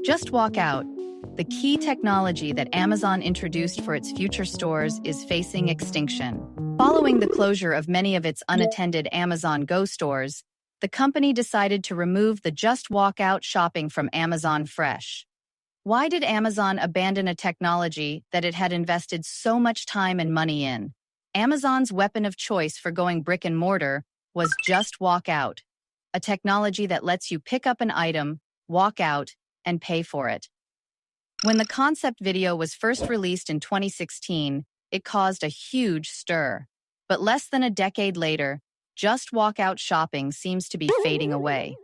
Just Walk Out. The key technology that Amazon introduced for its future stores is facing extinction. Following the closure of many of its unattended Amazon Go stores, the company decided to remove the Just Walk Out shopping from Amazon Fresh. Why did Amazon abandon a technology that it had invested so much time and money in? Amazon's weapon of choice for going brick and mortar was Just Walk Out, a technology that lets you pick up an item, walk out, and pay for it. When the concept video was first released in 2016, it caused a huge stir. But less than a decade later, Just Walk Out shopping seems to be fading away.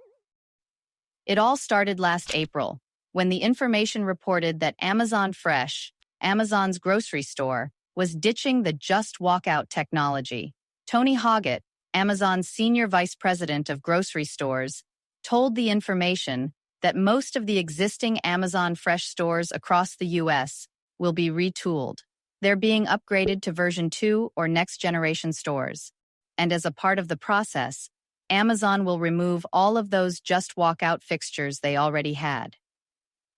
It all started last April, when the information reported that Amazon Fresh, Amazon's grocery store, was ditching the Just Walk Out technology. Tony Hoggett, Amazon's senior vice president of grocery stores, told the information that most of the existing Amazon Fresh stores across the U.S. will be retooled. They're being upgraded to version 2 or next-generation stores. And as a part of the process, Amazon will remove all of those Just Walk Out fixtures they already had.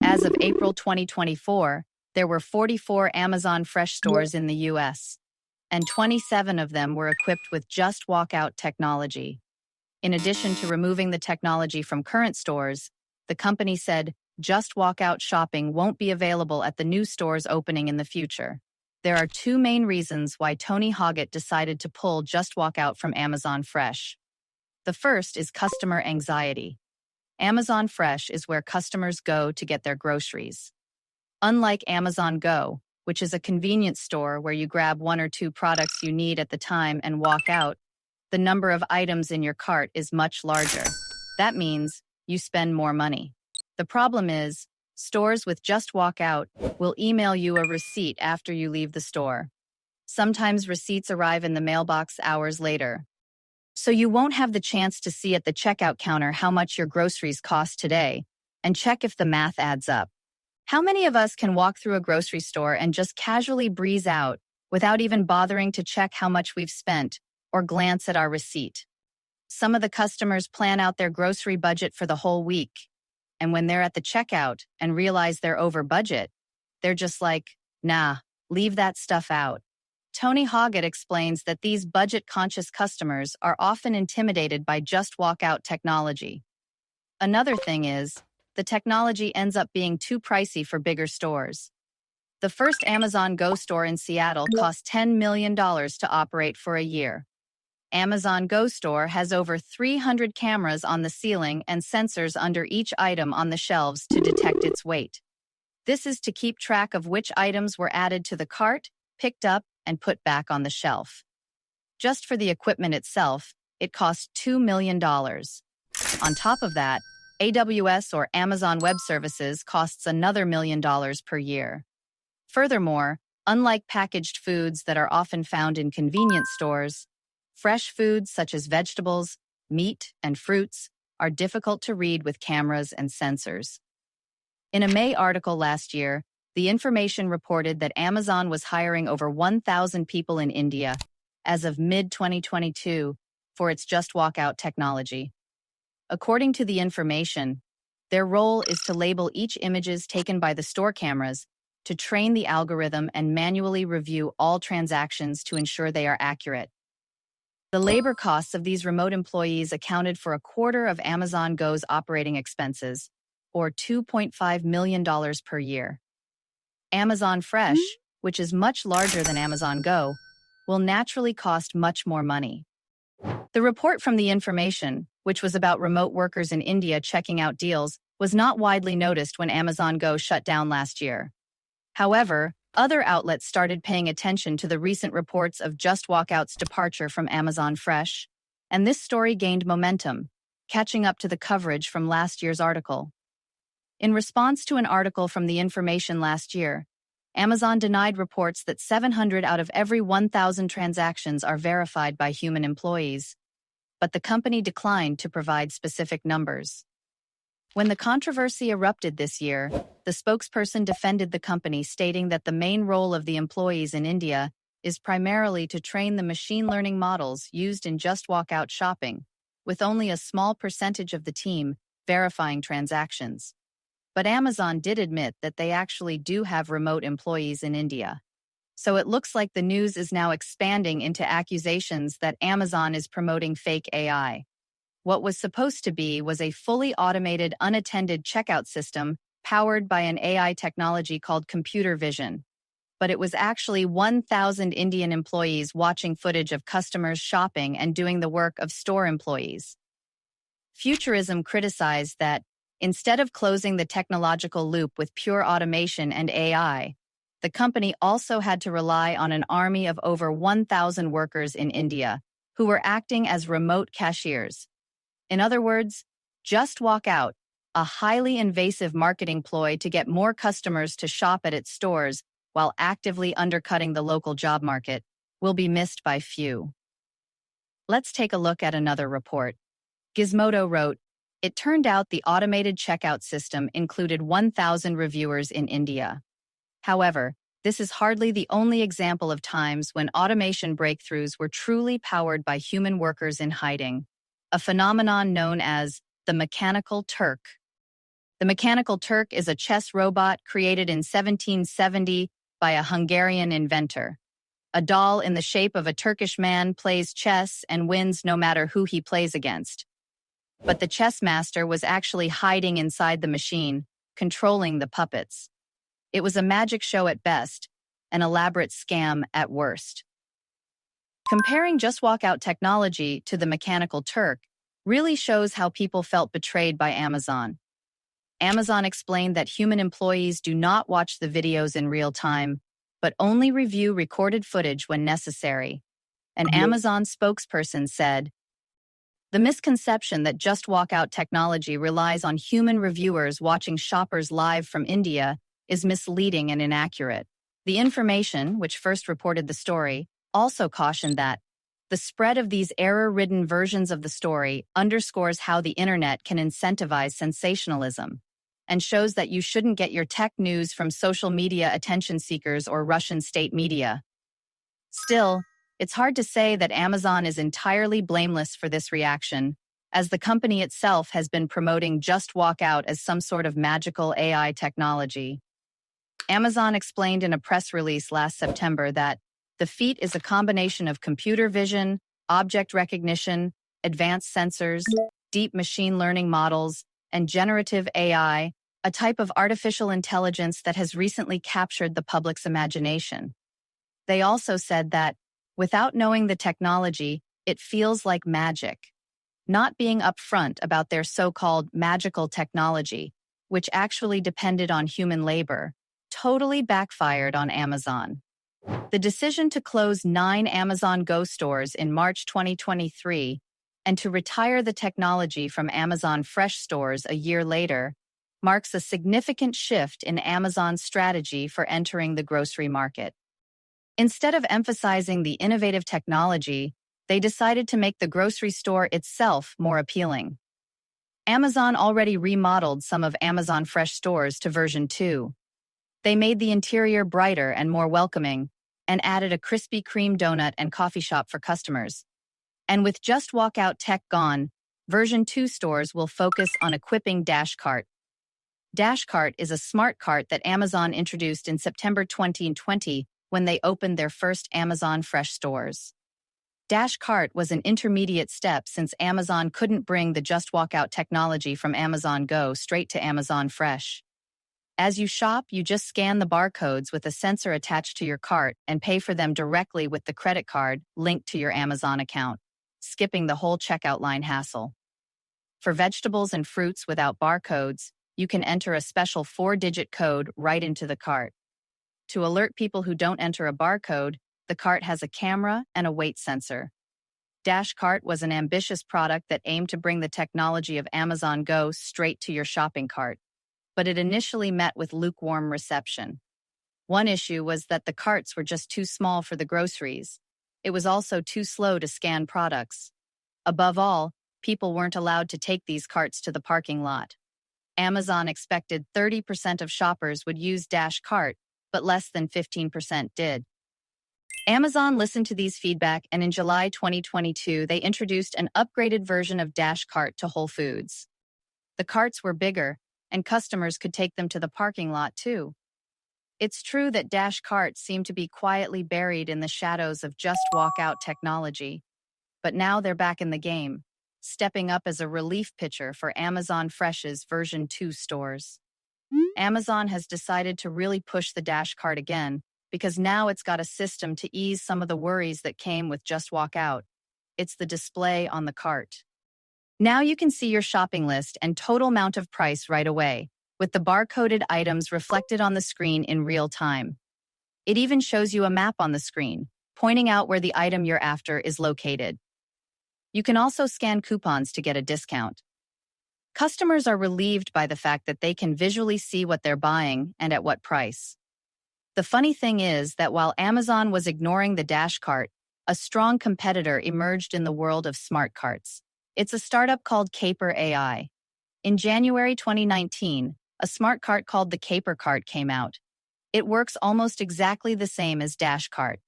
As of April 2024, there were 44 Amazon Fresh stores in the U.S., and 27 of them were equipped with Just Walk Out technology. In addition to removing the technology from current stores, the company said Just Walk Out shopping won't be available at the new stores opening in the future. There are two main reasons why Tony Hoggett decided to pull Just Walk Out from Amazon Fresh. The first is customer anxiety. Amazon Fresh is where customers go to get their groceries. Unlike Amazon Go, which is a convenience store where you grab one or two products you need at the time and walk out, the number of items in your cart is much larger. That means you spend more money. The problem is, stores with Just Walk Out will email you a receipt after you leave the store. Sometimes receipts arrive in the mailbox hours later. So you won't have the chance to see at the checkout counter how much your groceries cost today and check if the math adds up. How many of us can walk through a grocery store and just casually breeze out without even bothering to check how much we've spent or glance at our receipt? Some of the customers plan out their grocery budget for the whole week, and when they're at the checkout and realize they're over budget, they're just like, nah, leave that stuff out. Tony Hoggett explains that these budget-conscious customers are often intimidated by Just Walk Out technology. Another thing is, the technology ends up being too pricey for bigger stores. The first Amazon Go store in Seattle cost $10 million to operate for a year. Amazon Go store has over 300 cameras on the ceiling and sensors under each item on the shelves to detect its weight. This is to keep track of which items were added to the cart, picked up, and put back on the shelf. Just for the equipment itself, it cost $2 million. On top of that, AWS or Amazon Web Services costs another $1 million per year. Furthermore, unlike packaged foods that are often found in convenience stores, fresh foods such as vegetables, meat, and fruits are difficult to read with cameras and sensors. In a May article last year, the information reported that Amazon was hiring over 1,000 people in India as of mid-2022 for its Just Walk Out technology. According to the information, their role is to label each images taken by the store cameras, to train the algorithm and manually review all transactions to ensure they are accurate. The labor costs of these remote employees accounted for a quarter of Amazon Go's operating expenses, or $2.5 million per year. Amazon Fresh, which is much larger than Amazon Go, will naturally cost much more money. The report from the information, which was about remote workers in India checking out deals, was not widely noticed when Amazon Go shut down last year. However, other outlets started paying attention to the recent reports of Just Walk Out's departure from Amazon Fresh, and this story gained momentum, catching up to the coverage from last year's article. In response to an article from the information last year, Amazon denied reports that 700 out of every 1,000 transactions are verified by human employees, but the company declined to provide specific numbers. When the controversy erupted this year, the spokesperson defended the company, stating that the main role of the employees in India is primarily to train the machine learning models used in Just Walk Out shopping, with only a small percentage of the team verifying transactions. But Amazon did admit that they actually do have remote employees in India. So it looks like the news is now expanding into accusations that Amazon is promoting fake AI. What was supposed to be was a fully automated, unattended checkout system powered by an AI technology called computer vision. But it was actually 1,000 Indian employees watching footage of customers shopping and doing the work of store employees. Futurism criticized that, instead of closing the technological loop with pure automation and AI, the company also had to rely on an army of over 1,000 workers in India who were acting as remote cashiers. In other words, Just Walk Out, a highly invasive marketing ploy to get more customers to shop at its stores while actively undercutting the local job market, will be missed by few. Let's take a look at another report. Gizmodo wrote, "It turned out the automated checkout system included 1,000 reviewers in India." However, this is hardly the only example of times when automation breakthroughs were truly powered by human workers in hiding, a phenomenon known as the Mechanical Turk. The Mechanical Turk is a chess robot created in 1770 by a Hungarian inventor. A doll in the shape of a Turkish man plays chess and wins no matter who he plays against. But the chess master was actually hiding inside the machine, controlling the puppets. It was a magic show at best, an elaborate scam at worst. Comparing Just Walk Out technology to the Mechanical Turk really shows how people felt betrayed by Amazon. Amazon explained that human employees do not watch the videos in real time, but only review recorded footage when necessary. An Amazon spokesperson said, "The misconception that Just Walk Out technology relies on human reviewers watching shoppers live from India is misleading and inaccurate." The Information, which first reported the story, also cautioned that the spread of these error-ridden versions of the story underscores how the internet can incentivize sensationalism and shows that you shouldn't get your tech news from social media attention seekers or Russian state media. Still, it's hard to say that Amazon is entirely blameless for this reaction, as the company itself has been promoting Just Walk Out as some sort of magical AI technology. Amazon explained in a press release last September that the feat is a combination of computer vision, object recognition, advanced sensors, deep machine learning models, and generative AI, a type of artificial intelligence that has recently captured the public's imagination. They also said that, without knowing the technology, it feels like magic. Not being upfront about their so-called magical technology, which actually depended on human labor, totally backfired on Amazon. The decision to close 9 Amazon Go stores in March 2023 and to retire the technology from Amazon Fresh stores a year later marks a significant shift in Amazon's strategy for entering the grocery market. Instead of emphasizing the innovative technology, they decided to make the grocery store itself more appealing. Amazon already remodeled some of Amazon Fresh stores to version 2. They made the interior brighter and more welcoming, and added a Krispy Kreme donut and coffee shop for customers. And with Just Walk Out tech gone, version 2 stores will focus on equipping Dash Cart. Dash Cart is a smart cart that Amazon introduced in September 2020 when they opened their first Amazon Fresh stores. Dash Cart was an intermediate step since Amazon couldn't bring the Just Walk Out technology from Amazon Go straight to Amazon Fresh. As you shop, you just scan the barcodes with a sensor attached to your cart and pay for them directly with the credit card linked to your Amazon account, skipping the whole checkout line hassle. For vegetables and fruits without barcodes, you can enter a special 4-digit code right into the cart. To alert people who don't enter a barcode, the cart has a camera and a weight sensor. Dash Cart was an ambitious product that aimed to bring the technology of Amazon Go straight to your shopping cart, but it initially met with lukewarm reception. One issue was that the carts were just too small for the groceries. It was also too slow to scan products. Above all, people weren't allowed to take these carts to the parking lot. Amazon expected 30% of shoppers would use Dash Cart, but less than 15% did. Amazon listened to these feedback, and in July 2022, they introduced an upgraded version of Dash Cart to Whole Foods. The carts were bigger and customers could take them to the parking lot too. It's true that dash carts seem to be quietly buried in the shadows of just walk out technology, but now they're back in the game, stepping up as a relief pitcher for Amazon Fresh's version 2 stores. Amazon has decided to really push the dash cart again because now it's got a system to ease some of the worries that came with just walk out. It's the display on the cart. Now you can see your shopping list and total amount of price right away, with the barcoded items reflected on the screen in real time. It even shows you a map on the screen, pointing out where the item you're after is located. You can also scan coupons to get a discount. Customers are relieved by the fact that they can visually see what they're buying and at what price. The funny thing is that while Amazon was ignoring the dash cart, a strong competitor emerged in the world of smart carts. It's a startup called Caper AI. In January 2019, a smart cart called the Caper Cart came out. It works almost exactly the same as Dash Cart.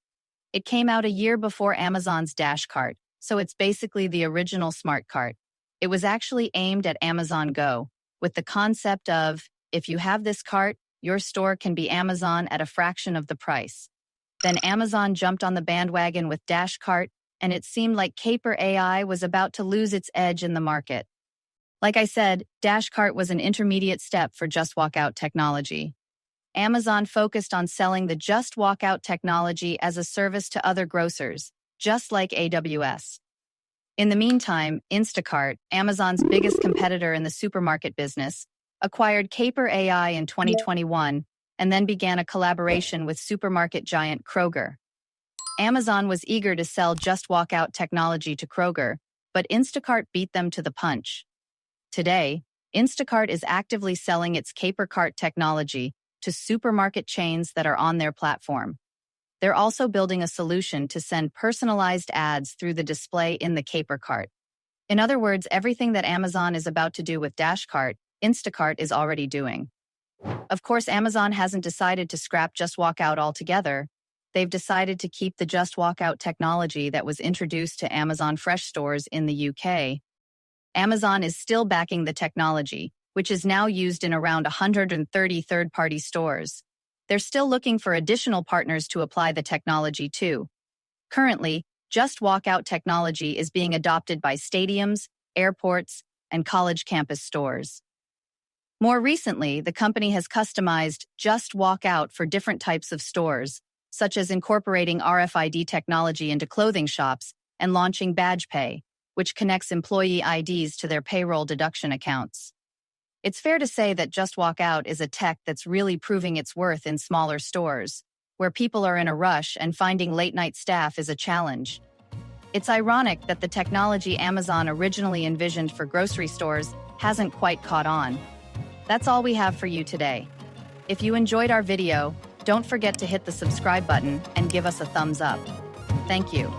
It came out a year before Amazon's Dash Cart, so it's basically the original smart cart. It was actually aimed at Amazon Go, with the concept of, if you have this cart, your store can be Amazon at a fraction of the price. Then Amazon jumped on the bandwagon with Dash Cart, and it seemed like Caper AI was about to lose its edge in the market. Like I said, Dash Cart was an intermediate step for Just Walk Out technology. Amazon focused on selling the Just Walk Out technology as a service to other grocers, just like AWS. In the meantime, Instacart, Amazon's biggest competitor in the supermarket business, acquired Caper AI in 2021 and then began a collaboration with supermarket giant Kroger. Amazon was eager to sell Just Walk Out technology to Kroger, but Instacart beat them to the punch. Today, Instacart is actively selling its Caper Cart technology to supermarket chains that are on their platform. They're also building a solution to send personalized ads through the display in the Caper Cart. In other words, everything that Amazon is about to do with Dash Cart, Instacart is already doing. Of course, Amazon hasn't decided to scrap Just Walk Out altogether. They've decided to keep the Just Walk Out technology that was introduced to Amazon Fresh stores in the UK. Amazon is still backing the technology, which is now used in around 130 third-party stores. They're still looking for additional partners to apply the technology to. Currently, Just Walk Out technology is being adopted by stadiums, airports, and college campus stores. More recently, the company has customized Just Walk Out for different types of stores, such as incorporating RFID technology into clothing shops and launching Badge Pay, which connects employee IDs to their payroll deduction accounts. It's fair to say that Just Walk Out is a tech that's really proving its worth in smaller stores, where people are in a rush and finding late-night staff is a challenge. It's ironic that the technology Amazon originally envisioned for grocery stores hasn't quite caught on. That's all we have for you today. If you enjoyed our video, don't forget to hit the subscribe button and give us a thumbs up. Thank you.